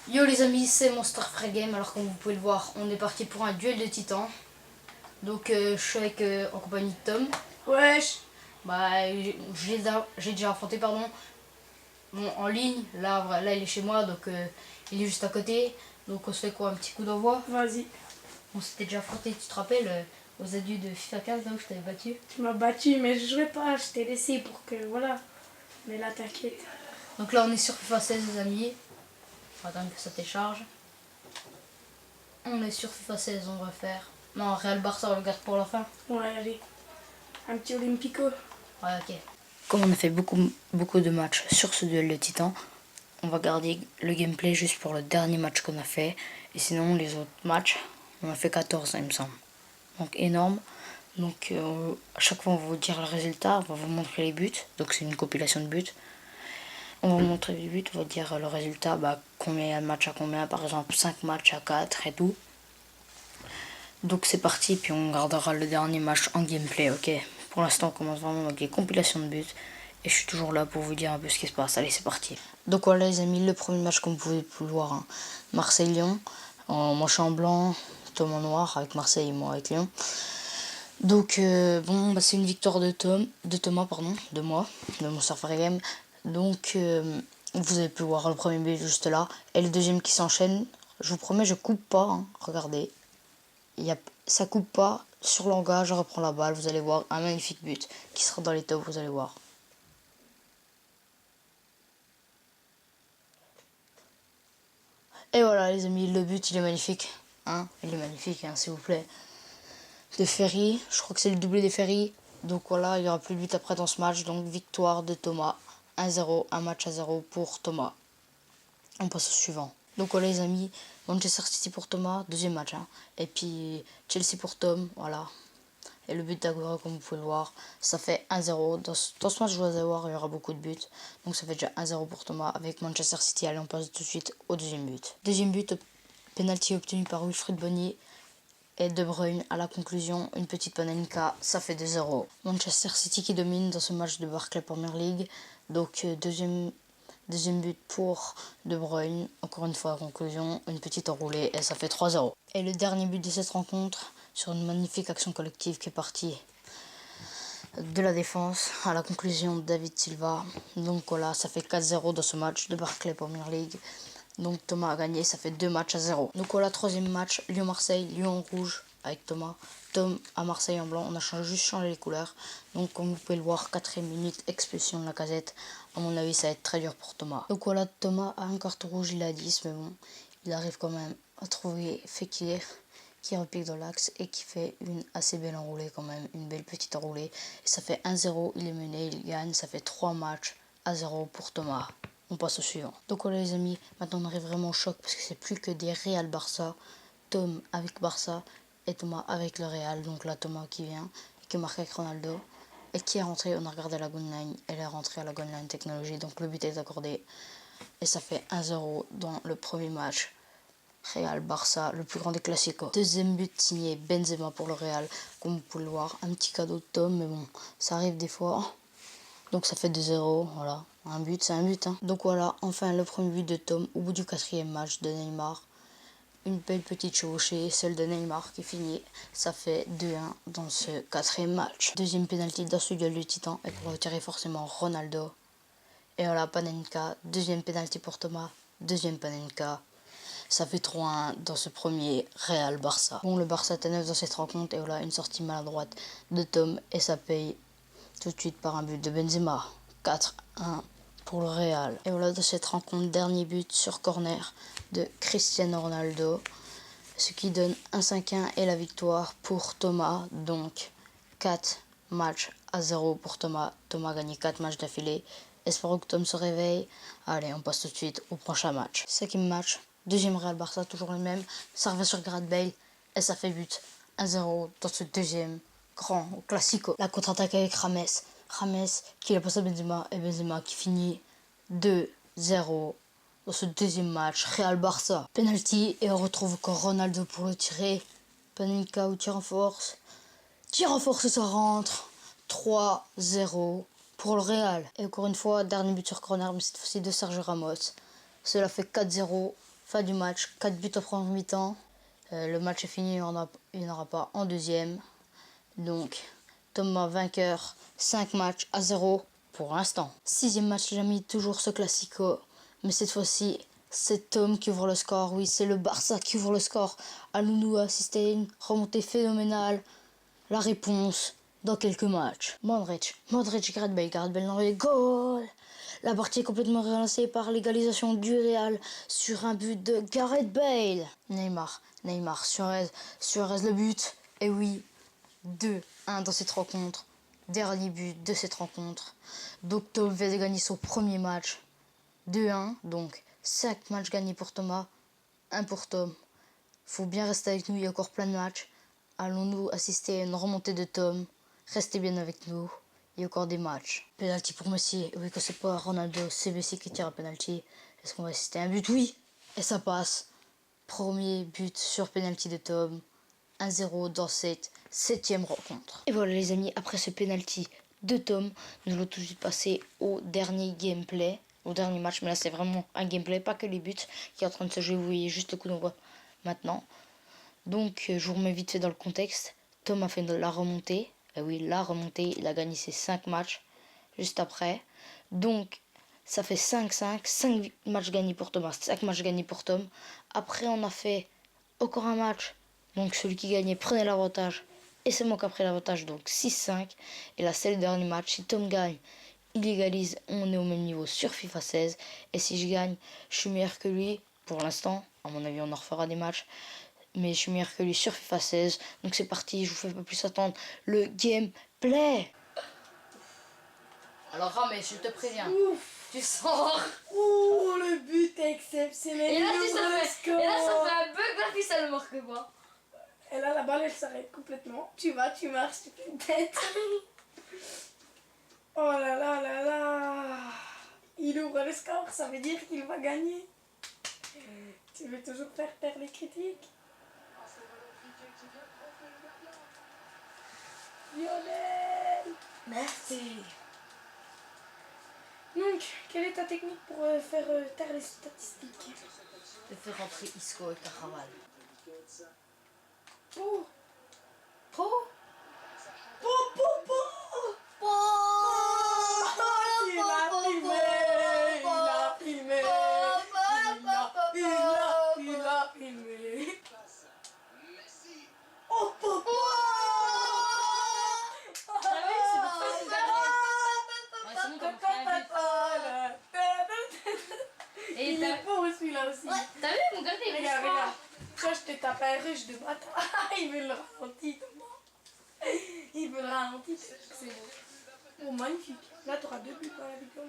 Yo les amis, c'est Monster Free Game. Alors comme vous pouvez le voir, on est parti pour un duel de titans. Donc je suis avec en compagnie de Tom. Wesh. Bah j'ai déjà affronté en ligne. Là il est chez moi, donc il est juste à côté. Donc on se fait quoi, un petit coup d'envoi. Vas-y. On s'était déjà affronté, tu te rappelles, aux adultes de FIFA 15 là où je t'avais battu. Tu m'as battu, mais je jouais pas. Je t'ai laissé pour que. Voilà. Mais là, t'inquiète. Donc là on est sur FIFA 16 les amis. On va attendre que ça télécharge. On est sur FIFA 16, on va faire. Non, Real Barça, on le garde pour la fin. Ouais, allez. Un petit Olympico. Ouais, ok. Comme on a fait beaucoup de matchs sur ce duel de titans, on va garder le gameplay juste pour le dernier match qu'on a fait. Et sinon, les autres matchs, on a fait 14, il me semble. Donc énorme. Donc à chaque fois, on va vous dire le résultat, on va vous montrer les buts. Donc c'est une compilation de buts. On va vous montrer les buts, on va dire le résultat, combien il y a de matchs à combien, par exemple 5 matchs à 4 et tout. Donc c'est parti, puis on gardera le dernier match en gameplay, ok. Pour l'instant, on commence vraiment avec les compilations de buts. Et je suis toujours là pour vous dire un peu ce qui se passe. Allez, c'est parti. Donc voilà les amis, le premier match comme vous pouvez le voir, hein. Marseille-Lyon. Moi je suis en blanc, Tom en noir, avec Marseille et moi avec Lyon. Donc c'est une victoire de Thomas, de moi, de mon Free Game. Donc vous avez pu voir le premier but juste là. Et le deuxième qui s'enchaîne. Je vous promets, je coupe pas, hein. Regardez. Ça coupe pas sur l'engage, je reprends la balle, vous allez voir un magnifique but qui sera dans les tops, vous allez voir. Et voilà les amis, le but il est magnifique, hein, il est magnifique, hein, s'il vous plaît. De Ferry, je crois que c'est le doublé des Ferry, donc voilà, il n'y aura plus de but après dans ce match, donc victoire de Thomas, 1-0, un match à 0 pour Thomas. On passe au suivant. Donc voilà les amis, Manchester City pour Thomas, deuxième match, hein. Et puis Chelsea pour Tom, voilà. Et le but d'Aguero, comme vous pouvez le voir, ça fait 1-0. Dans ce match, vous allez voir, il y aura beaucoup de buts. Donc ça fait déjà 1-0 pour Thomas avec Manchester City. Allez, on passe tout de suite au deuxième but. Deuxième but, penalty obtenu par Wilfried Bony et De Bruyne. À la conclusion, une petite panenka, ça fait 2-0. Manchester City qui domine dans ce match de Barclays Premier League. Donc deuxième but pour De Bruyne. Encore une fois, à conclusion, une petite enroulée et ça fait 3-0. Et le dernier but de cette rencontre, sur une magnifique action collective qui est partie de la défense à la conclusion de David Silva. Donc voilà, ça fait 4-0 dans ce match de Barclays Premier League. Donc Thomas a gagné, ça fait 2 matchs à 0. Donc voilà, troisième match, Lyon-Marseille, Lyon en rouge avec Thomas. Tom à Marseille en blanc, on a juste changé les couleurs. Donc comme vous pouvez le voir, 4ème minute, expulsion de Lacazette. À mon avis, ça va être très dur pour Thomas. Donc voilà, Thomas a un carton rouge, il a 10, mais bon, il arrive quand même à trouver Fekir qui repique dans l'axe et qui fait une assez belle enroulée quand même, une belle petite enroulée. Et ça fait 1-0, il est mené, il gagne, ça fait 3 matchs à 0 pour Thomas. On passe au suivant. Donc voilà les amis, maintenant on arrive vraiment au choc parce que c'est plus que des Real Barça. Tom avec Barça et Thomas avec le Real. Donc là Thomas qui vient et qui marque avec Ronaldo. Et qui est rentré, on a regardé la goal line, elle est rentrée à la goal line technologie. Donc le but est accordé. Et ça fait 1-0 dans le premier match. Real Barça, le plus grand des classicos. Deuxième but signé Benzema pour le Real. Comme vous pouvez le voir, un petit cadeau de Tom, mais bon, ça arrive des fois. Donc ça fait 2-0, voilà. Un but, c'est un but, hein. Donc voilà, enfin le premier but de Tom au bout du 4ème match de Neymar. Une belle petite chevauchée, celle de Neymar qui finit. Ça fait 2-1 dans ce 4ème match. Deuxième pénalty dans ce duel de titan. Et pour retirer forcément Ronaldo. Et voilà, Panenka. Deuxième pénalty pour Thomas. Deuxième Panenka. Ça fait 3-1 dans ce premier Real Barça. Bon, le Barça est à 9 dans cette rencontre. Et voilà, une sortie maladroite de Tom. Et ça paye tout de suite par un but de Benzema. 4-1 pour le Real. Et voilà, de cette rencontre, dernier but sur corner de Cristiano Ronaldo. Ce qui donne un 5-1 et la victoire pour Thomas. Donc 4 matchs à 0 pour Thomas. Thomas a gagné 4 matchs d'affilée. Espérons que Tom se réveille. Allez, on passe tout de suite au prochain match. 5ème match. Deuxième Real Barça, toujours le même. Ça revient sur Gareth Bale et ça fait but. 1-0 dans ce deuxième grand classico. La contre-attaque avec Rames. Rames qui la passe à Benzema et Benzema qui finit 2-0 dans ce deuxième match. Real Barça. Penalty et on retrouve encore Ronaldo pour le tirer. Panenka ou tir en force. Tir en force et ça rentre. 3-0 pour le Real. Et encore une fois, dernier but sur corner, mais cette fois-ci de Sergio Ramos. Cela fait 4-0 Fin du match, 4 buts en première mi-temps. Le match est fini, il n'y en aura pas en deuxième. Donc, Thomas vainqueur, 5 matchs à 0 pour l'instant. 6e match, les amis, toujours ce classico. Mais cette fois-ci, c'est Tom qui ouvre le score. Oui, c'est le Barça qui ouvre le score. Al-Nounou a assisté à une remontée phénoménale. La réponse dans quelques matchs. Modric, Gareth Bale dans les goal. La partie est complètement relancée par l'égalisation du Real sur un but de Gareth Bale. Neymar, Suarez le but. Et oui, 2-1 dans cette rencontre. Dernier but de cette rencontre. Donc Tom vient de gagner son premier match. 2-1, donc 5 matchs gagnés pour Thomas, 1 pour Tom. Faut bien rester avec nous, il y a encore plein de matchs. Allons-nous assister à une remontée de Tom. Restez bien avec nous, il y a encore des matchs. Penalty pour Messi, oui que c'est pas Ronaldo, c'est Messi qui tire un penalty. Est-ce qu'on va assister à un but? Oui, et ça passe. Premier but sur penalty de Tom. 1-0 dans cette 7e rencontre. Et voilà les amis, après ce penalty de Tom, nous allons tout de suite passer au dernier gameplay, au dernier match. Mais là c'est vraiment un gameplay, pas que les buts qui est en train de se jouer. Vous voyez juste le coup d'envoi maintenant. Donc je vous remets vite fait dans le contexte. Tom a fait la remontée. Et oui, la remontée, il a gagné ses 5 matchs juste après. Donc ça fait 5-5, 5 matchs gagnés pour Thomas, 5 matchs gagnés pour Tom. Après on a fait encore un match. Donc celui qui gagnait prenait l'avantage. Et c'est moi qui a pris l'avantage. Donc 6-5. Et là c'est le dernier match. Si Tom gagne, il égalise. On est au même niveau sur FIFA 16. Et si je gagne, je suis meilleur que lui. Pour l'instant. À mon avis on en refera des matchs. Mais je suis meilleur que lui sur FIFA 16. Donc c'est parti. Je vous fais pas plus attendre le gameplay. Alors Ramé, je te préviens. Ouf. Tu sors. Oh, le but est exceptionnel. Et là, ça fait un bug. La fille, ça ne marque pas. Et là, la balle, elle s'arrête complètement. Tu marches, tu fais une tête. Oh là là là là. Il ouvre le score, ça veut dire qu'il va gagner. Tu veux toujours faire taire les critiques? Lionel. Merci. Donc, quelle est ta technique pour faire taire les statistiques? De faire rentrer Isco et Caraval. Oh. Po. Il a filmé. Oh, papa. Et il est beau celui-là aussi. Ouais, t'as vu mon gars, il regarde, regarde. Ça, je te tape un rush de bâtard. Il veut le ralentir. Il veut le ralentir. C'est beau. Oh, magnifique. Là, tu auras 2 buts dans la vidéo.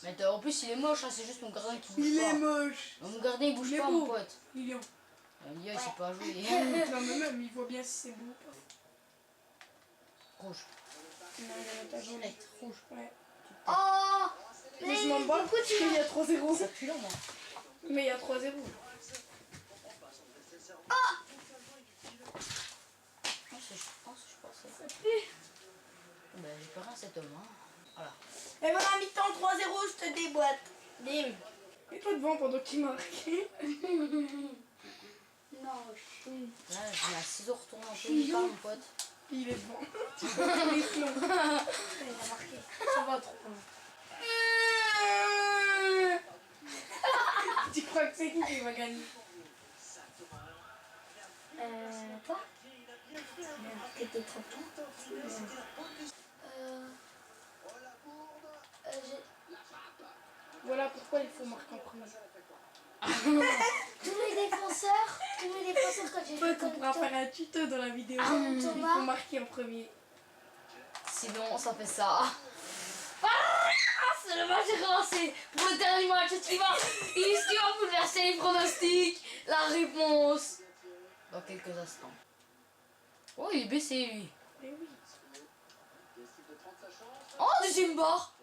Mais en plus, il est moche, hein, c'est juste mon gardien qui bouge pas. Il est moche. Mon gardien, il bouge pas, mon pote. Lilian. Lilian, il sait pas jouer. Non, mais même, il voit bien si c'est beau ou pas. Rouge. Non, il a pas jaune. Rouge. Ouais. Oh. Mais je m'en bats parce qu'il y a 3-0. Ça pue là, moi. Mais il y a 3-0. Je pense. Ça pue. Ben, j'ai pas rien, cet homme. Hein. Voilà. Et voilà, mi-temps 3-0, je te déboîte. Bim. Et toi devant pendant qu'il marque. Non, je suis. Là, j'ai un ciseau retourné en peu, pas mon pote. Il est devant. Il a marqué. Ça va trop. Tu crois que c'est qui va gagner? Toi? T'étais trop tôt. Voilà pourquoi il faut marquer en premier. Tous les défenseurs, quand j'ai Toi, fait tu pourras faire un tuto dans la vidéo. Il faut Thomas. marquer en premier. Sinon, ça fait ça. Ah, c'est le match est relancé pour le dernier match. Est-ce qu'il va bouleverser les pronostics? La réponse dans quelques instants. Oh, il est baissé, lui. Eh oui. Oh, deuxième barre.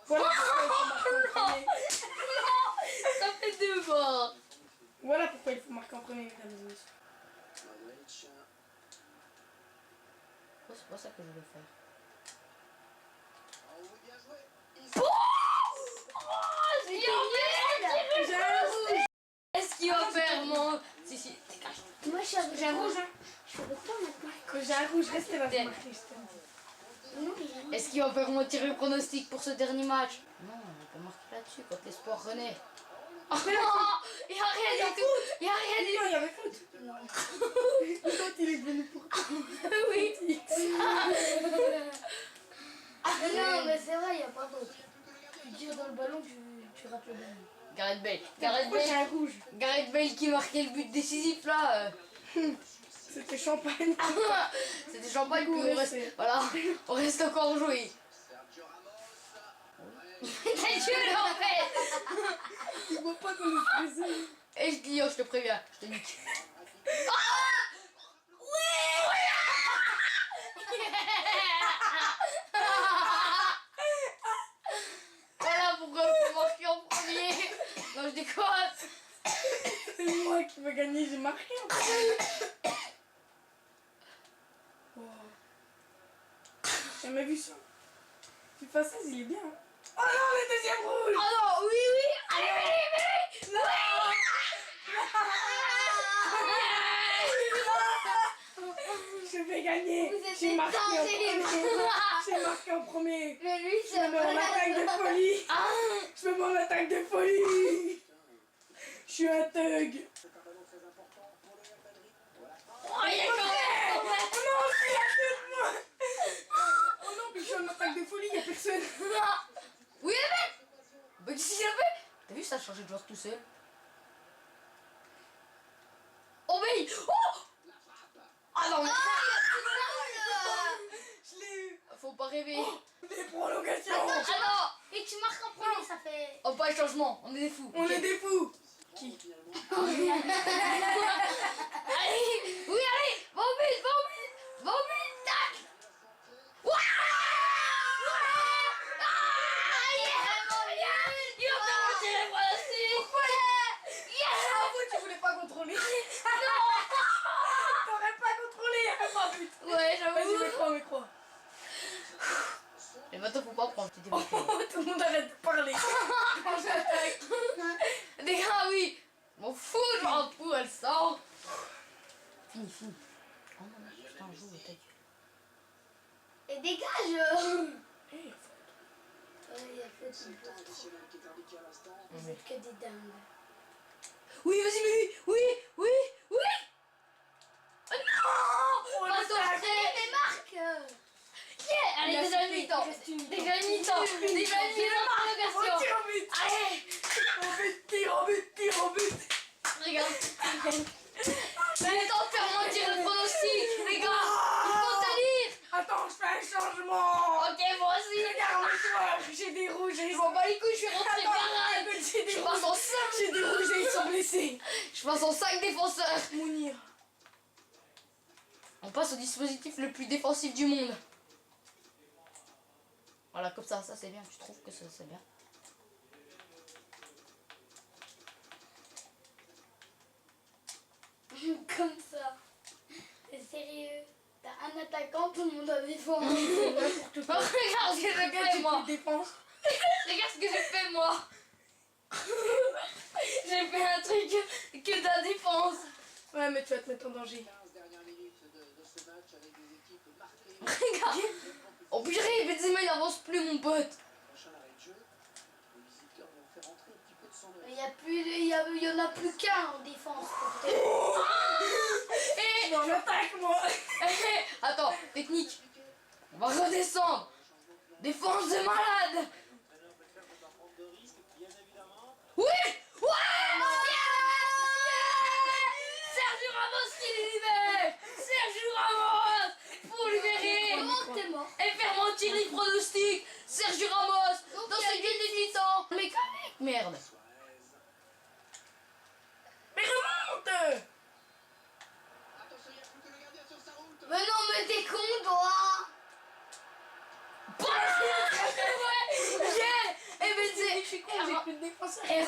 Voilà pourquoi il faut marquer en premier. Ça fait 2 barres. Voilà pourquoi il faut marquer en premier, mesdames et messieurs. Oh, c'est pas ça que je voulais faire. Oh, j'ai gagné. Moi, je suis avec J'ai un toi. rouge, hein. Je suis avec toi maintenant. Quand j'ai un rouge, restez là, Tiens. c'est marqué, je t'aime. Non, mais Est-ce qu'il va faire retirer le pronostic pour ce dernier match? Non, on peut marquer là-dessus quand l'espoir renaît. Oh, il n'y a rien du tout. Il n'y a rien du Non, il y avait faute. non. L'autre, il est venu pour toi. tout. Oui. Non, mais c'est vrai, il n'y a pas d'autre. Tu tires dans le ballon, tu rates le ballon. Gareth Bale. Pourquoi j'ai un rouge? Gareth Bale qui marquait le but décisif là. C'était champagne. C'était champagne, Du coup, puis on reste, restez. voilà, on reste encore joué. T'as tué en fait. Il voit pas comme le faisait. Et je dis, oh, je te préviens, je te nique. Voilà pourquoi on peut marquer en premier. Non, je déconne. C'est moi qui vais gagner, j'ai marqué en fait. Wow. J'ai jamais vu ça. FIFA 16, il est bien. Hein. Oh non, le deuxième rouge. Oh non, oui, oui. Allez, allez, allez. Je vais gagner. Vous êtes J'ai marqué en terrible. premier. J'ai marqué en premier. Mais lui, Je c'est me mets en attaque de folie. Je me mets en attaque de folie. Je suis un thug. Oh, il est quand même. Oh non, c'est la tête, moi. Oh non, mais je suis en attaque de folie, il a personne. Oui, mais. Bah, qu'est-ce qu'il a fait? T'as vu, ça a changé de joueur tout seul. Oh, mais. Oh. Ah non, mais. Je l'ai eu. Faut pas rêver. Des prolongations. Ah non. Et tu marques en premier, ça fait. Oh, pas de changement, on est des fous. On Ok. est des fous. Qui? Allez. Oui, allez. Va au but, va au but. Va au but, tac. Ouah. Il a fait retirer moi aussi. Pourquoi? Ah, vous, tu voulais pas contrôler. T'aurais pas contrôlé, il y avait pas but. Ouais, Vas-y, j'avoue. micro. Et maintenant, faut pas prendre, tu t'es Oh, bloqué. tout le monde arrête de parler. Quand j'attaque. Des gars, oui. M'en fous, je m'en fous, elle sort. Fini. Oh non, putain, joue, ta gueule. Et dégage. Eh, Ouais, il y a fait une Vous êtes que des dingues. Oui, vas-y, mais oui. Oh non. Oh, Pas le ton sac. trait. Mais marque. Yeah. Allez, Il a déjà sauté. une mi-temps. Il reste une mi-temps. Déjà une mi-temps. Déjà une mi-temps On prolongation. tire au but. Allez. Tire au but. Regarde. Il est temps de faire mentir le pronostic, les gars. Il faut tenir. Attends, je fais un changement. Ok, moi aussi. Regarde le joueur, j'ai des rouges et Je m'en bats les couilles, je suis rentré Attends, pareil. j'ai des Je rouges. passe en 5. J'ai des rouges et ils sont blessés. Je passe en 5 défenseurs. Mounir. On passe au dispositif le plus défensif du monde. Voilà, comme ça c'est bien. Tu trouves que ça c'est bien? Comme ça. T'es sérieux? T'as un attaquant, tout le monde a défendu. Regarde ce que j'ai fait moi. Défense. Regarde ce que j'ai fait moi. J'ai fait un truc que de la défense. Ouais, mais tu vas te mettre en danger. Regarde. Oh purée, Benzema il avance plus mon pote. Il y en a plus qu'un en défense. Et Non, j'attaque moi. attends, technique. On va redescendre. Défense de malade. Oui. Ouais. Sergio Ramos qui les libère. Sergio Ramos pour libérer Comment t'es mort? et faire mentir les pronostics. Sergio Ramos dans ce game de 8 ans. Mais merde. Mais remonte. Mais non, mais t'es con, toi! Ouais. Yeah. Et Benzema. Je suis con, j'ai plus de défenseur. Et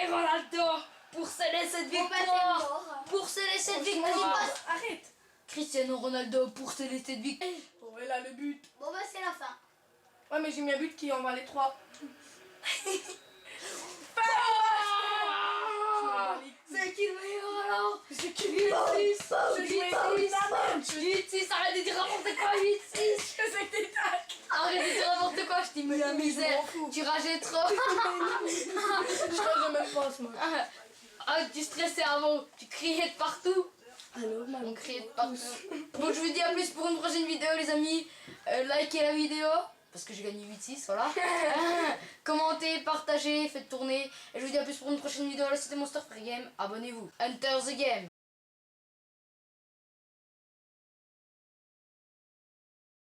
Ronaldo pour sceller cette Bon, bah, t'es victoire. mort. Pour sceller cette Vas-y, victoire. passe, arrête. Cristiano Ronaldo pour sceller cette victoire. Oh, ouais, là, le but. Bon, bah, c'est la fin. Ouais, mais j'ai mis un but qui en va les 3. Ah. bats les couilles. C'est qui le meilleur alors? C'est qui 8-6. Je jouais pas 8-6, arrête de dire n'importe quoi, 8-6. Je sais que t'es tac. Arrête de dire n'importe quoi, je t'ai mis la misère. Tu rageais trop. Je rage même pas ce match. Ah, tu stressais avant, tu criais de partout. Alors, On criait de partout. Donc je vous dis à plus pour une prochaine vidéo les amis. Likez la vidéo. Parce que j'ai gagné 8-6, voilà. Commentez, partagez, faites tourner. Et je vous dis à plus pour une prochaine vidéo. Là c'était Monster Free Game. Abonnez-vous. Enter the game.